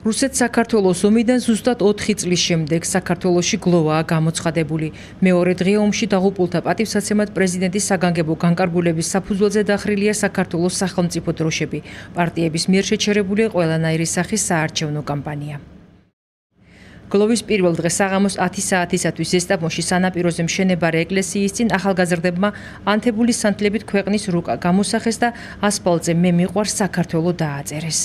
რუსეთ-საქართველოს ომიდან ზუსტად 4 წლის შემდეგ საქართველოში გლოვაა გამოცხადებული. მეორე დღე ომში დაღუპულთა პატივსაცემად პრეზიდენტის საგანგებო განკარგულების საფუძველზე დახრილია საქართველოს სახელმწიფო დროშები. პარტიების მიერ შეჩერებულია ყველანაირი სახის საარჩევნო კამპანია. გლოვის პირველ დღეს საღამოს 10 საათისათვის ზესტაფონში სანაპიროზე მშენებარე ეკლესიის წინ ახალგაზრდებმა ანთებული სანთლებით ქვეყნის რუკა გამოსახეს და ასფალტზე მე მიყვარს საქართველო დააწერეს.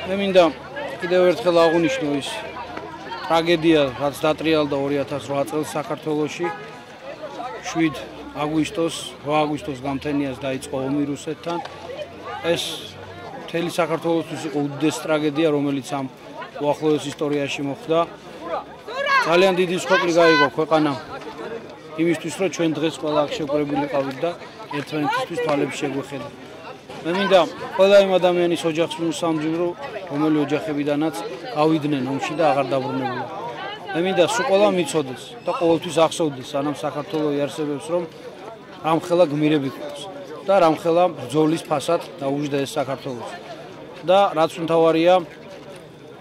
მე მინდა კიდევ ერთხელ აღვნიშნო ის ტრაგედია, რაც დატრიალდა 2008 წელს საქართველოში. 8 აგვისტოს გამთენიას დაიწყო ომი რუსეთთან. ეს მთელი საქართველოსთვის იყო უდიდესი ტრაგედია, რომელიც ამ უახლოეს ისტორიაში მოხდა. ძალიან დიდი მსხვერპლი გაიგო ქვეყანა იმისთვის, რომ ჩვენ დღეს ყველა აქ შეგვრებილი ყავით და ერთმანეთისთვის თვალებს შეგვეხედა. მე მინდა ყველა იმ ადამიანის ოჯახს ვიმსამჯობრო, რომელი ოჯახებიდანაც გავიდნენ ომში და აღარ დაბრუნებულა. მე მინდა სულ ყველა მიცოდეს და ყოველთვის ახსოვდეს, სანამ საქართველოს იარსებებს, რომ რამხელა გმირები გვყავს და რამხელა ბრძოლის ფასად დაუჯდა ეს საქართველოს. და რაც მთავარია,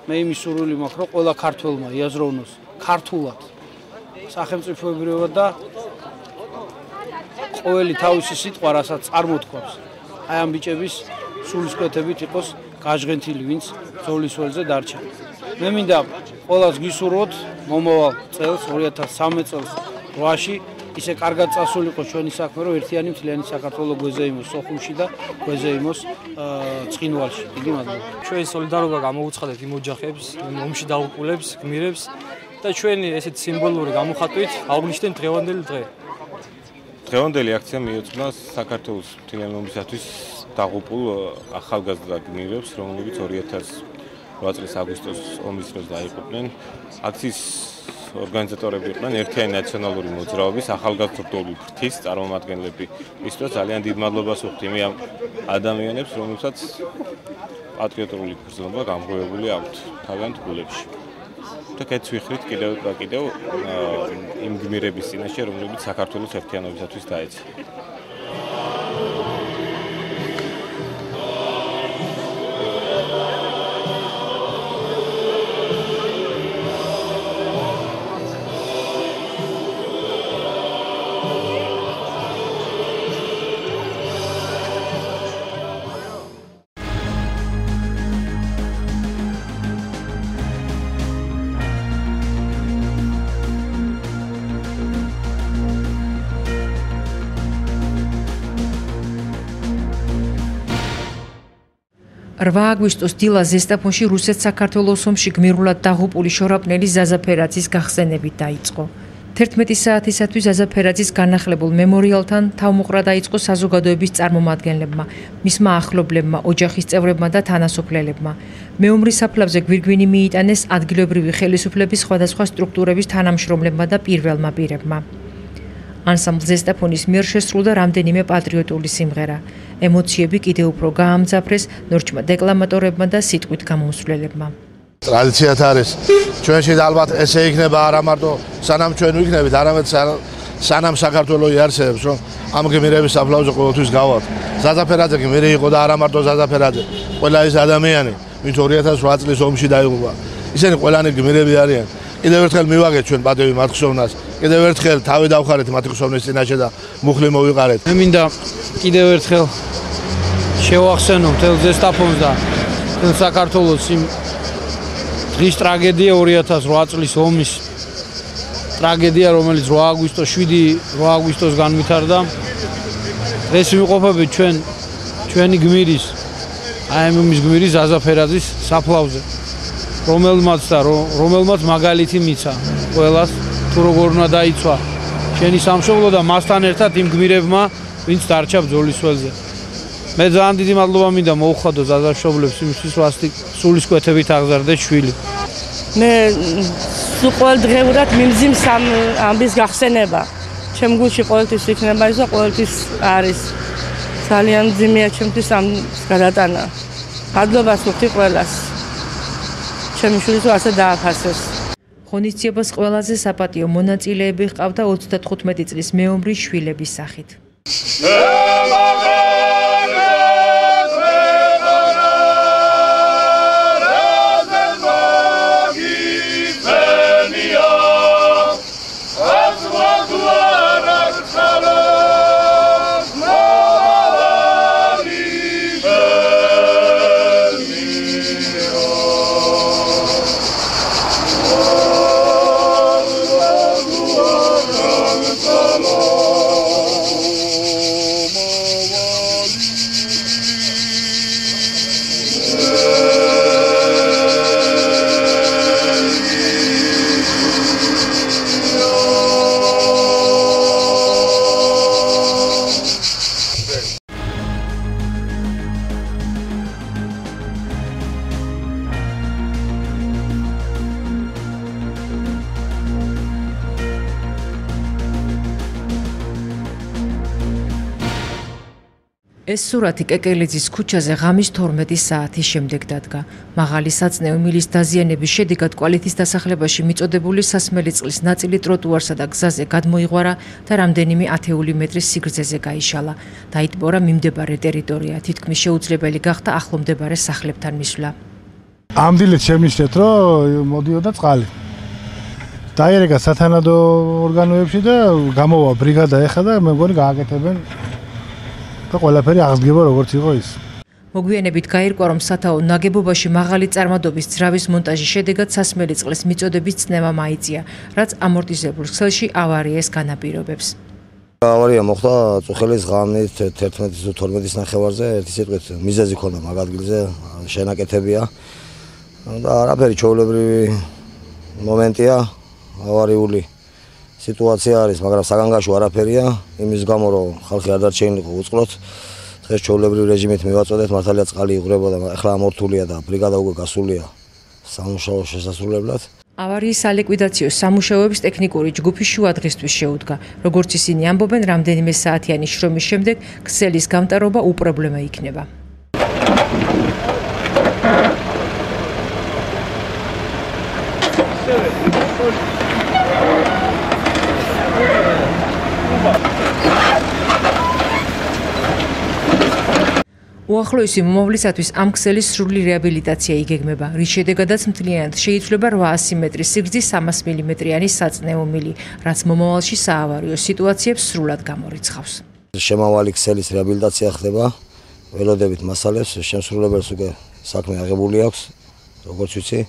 მე იმის სურვილი მაქვს, რომ ყველა ქართველმა იაზროვნოს ქართულად სახელმწიფოებრიობა და ყოველი თავისი სიტყვა, რასაც წარმოთქვამს, აი ამ ბიჭების სულისკვეთებით იყოს გაჟღენთილი, ვინც ბრძოლის ველზე დარჩა. მე მინდა ყველას გისურვოთ მომავალ წელს 2013 წელს 8-ში ისე კარგად წასულიყო ჩვენი საქმე, რომ ერთიანი მთლიანი საქართველო გვეზე იმოს სოხუმში და გვეზე იმოს ცხინვალში. დიდი მადლობა. ჩვენი სოლიდარობა გამოუცხადეთ იმ ოჯახებს, იმ ომში დაღუპულებს, გმირებს და ჩვენი ესეთ სიმბოლური გამოხატვით აღვნიშნეთ დღევანდელი დღე. დღევანდელი აქცია მიეძღვნა საქართველოს მთლიანი ომისათვის დაღუპულ ახალგაზრდა გმირებს, რომლებიც 2008 წლის აგვისტოს ომის დროს დაიღუპნენ. აქციის ორგანიზატორები იყვნენ ერთიანი ნაციონალური მოძრაობის ახალგაზრდული ფრთის წარმომადგენლები. ის დროს ძალიან დიდ მადლობას ვუხდით ამ ადამიანებს, რომლებსაც პატრიოტული გრძნობა გამღვევებული აქვთ თავიანთ გულებში. და კეთს ვიხრით კიდევ და კიდევ იმ გმირების წინაშე, რომლებიც საქართველოს ერთიანობისათვის დაეცა. აგვისტოს დილა ზესტაფონში რუსეთ-საქართველოს ომში გმირულად დაღუპული შორაპნელი ზაზა ფერაძის გახსენებით დაიწყო. 11 საათისათვის ზაზა ფერაძის განახლებულ მემორიალთან თავმოყრა დაიწყო საზოგადოების წარმომადგენლებმა, მისმა ახლობლებმა, ოჯახის წევრებმა და თანასოფლელებმა. მეომრის საფლავზე გვირგვინი მიიტანეს ადგილობრივი ხელისუფლების სხვადასხვა სტრუქტურების თანამშრომლებმა და პირველმა პირებმა. ანსამბლ ზესტაფონის მიერ შესრულდა რამდენიმე პატრიოტული სიმღერა. ემოციები კიდევ უფრო გაამძაფრეს ნორჩმა დეკლამატორებმა და სიტყვით გამომსვლელებმა. ტრადიციად არის ჩვენში და ალბათ ესე იქნება არა მარტო სანამ ჩვენ ვიქნებით, არამედ სანამ საქართველოს იარსებებს, რომ ამ გმირების საფლავზე ყოველთვის გავალთ. ზაზა ფერაძე გმირი იყო და არა მარტო ზაზა ფერაძე, ყველა ის ადამიანი, ვინც 2008 წლის ომში დაიღუპა. ისინი ყველანი გმირები არიან. კიდევ ერთხელ მივაგეთ ჩვენ პატივი მათ ხსოვნას. კიდევ ერთხელ თავი დავხარეთ მათი ხსოვნის წინაშე და მუხლი მოვიყარეთ. მე მინდა კიდევ ერთხელ შევახსენო მთელ ზესტაფონს და მთელ საქართველოს იმ დღის ტრაგედია 2008 წლის ომის ტრაგედია, რომელიც 8 აგვისტოს განვითარდა. ეს ვიმყოფებით ჩვენი გმირის, აი ამ ომის გმირის ზაზა ფერაძის საფლავზე. რომელმაც მაგალითი მიცა ყველას თუ როგორ უნდა დაიცვა შენი სამშობლო და მასთან ერთად იმ გმირებმა, ვინც დარჩა ბრძოლის ველზე. მე ძალიან დიდი მადლობა მინდა მოუხადო ზაზაშობლებს იმისთვის, რომ სულისკვეთებით აღზარდეს შვილი. მე სულ ყოველდღიურად მიმძიმს ამ ამბის გახსენება. ჩემ გულში ყოველთვის იქნება ის და ყოველთვის არის. ძალიან ძიმეა ჩემთვის ამ გადატანა. მადლობას ვუხდი ყველას. ჩემი შვილიც ასე დააფასეს. ღონისძიებას ყველაზე საპატიო მონაწილეები ჰყავდა 35 წლის მეომრის შვილების სახით. ეს სურათი კეკელიძის ქუჩაზე ღამის 12 საათის შემდეგ დადგა. მაღალი საწნევი მილის დაზიანების შედეგად კვალეთის დასახლებაში მიწოდებული სასმელი წყლის ნაწილი ტროტუარსა და გზაზე გადმოიღვარა და რამდენიმე ათეული მეტრის სიგრძეზე გაიშალა. დაიტბორა მიმდებარე ტერიტორია, თითქმის შეუძლებელი გახდა ახლო მდებარე სახლებთან მისვლა. ამ დილით შემისწრეთ, რომ მოდიოდა წყალი. დაიერეგა სათანადო ორგანოებში და გამოვა ბრიგადა ეხა და მე მგონი გააკეთებენ და ყველაფერი აღსდგება როგორც იყო ის. მოგვიანებით გაირკვა, რომ სათაო ნაგებობაში მაღალი წარმადობის ძრავის მონტაჟის შედეგად სასმელი წყლის მიწოდების წნევა მაიწია, რაც ამორტიზებულ ქსელში ავარიას განაპირობებს. ავარია მოხდა წუხელის ღამით 11-12-ის ნახევარზე, ერთი სიტყვით მიზეზი ქონდა მაგ ადგილზე, შენაკეთებია და არაფერი ჩვეულებრივი მომენტია, ავარიული სიტუაცია არის, მაგრამ საგანგაშო არაფერია, იმის გამო რომ ხალხი არ დარჩენილიყო უწყლოდ. დღეს ჩვეულებრივ რეჟიმით მივაწოდეთ, მართალია წყალი იღვრებოდა, ახლა ამორთულია და ბრიგადა უკვე გასულია სამუშაო შესასრულებლად. ავარიის სალიკვიდაციო სამუშაოებს ტექნიკური ჯგუფი შუა დღისთვის შეუდგა. როგორც ისინი ამბობენ, რამდენიმე საათიანი შრომის შემდეგ ქსელის გამტარობა უპრობლემო იქნება. უახლოესი მომავლისათვის ამ ქსელის სრული რეაბილიტაცია იგეგმება, რის შედეგადაც მთლიანად შეიცვლება 800 მეტრის სიგრძის 300 მმ-იანი საწნევო მილი, რაც მომავალში საავარიო სიტუაციებს სრულად გამორიცხავს. შემავალი ქსელის რეაბილიტაცია ხდება, ველოდებით მასალებს, შემსრულებელს უკვე საქმე აღებული აქვს, როგორც ვიცი.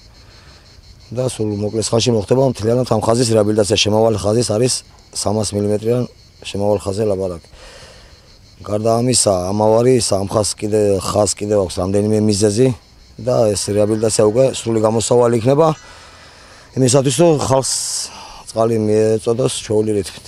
და სულ მოკლეს ხანში მოხდება მთლიანად ამ ხაზის რეაბილიტაცია. შემავალი ხაზის არის 300 მმ-იან შემავალ ხაზზე ლაპარაკი. გარდა ამისა, ამ ავარიისა ამ ხაზს კიდევ აქვს რამდენიმე მიზეზი და ეს რეაბილიტაცია უკვე სრული გამოსავალი იქნება იმისათვის, რომ ხალხს წყალი მიეწოდოს ჩვეული რითმით.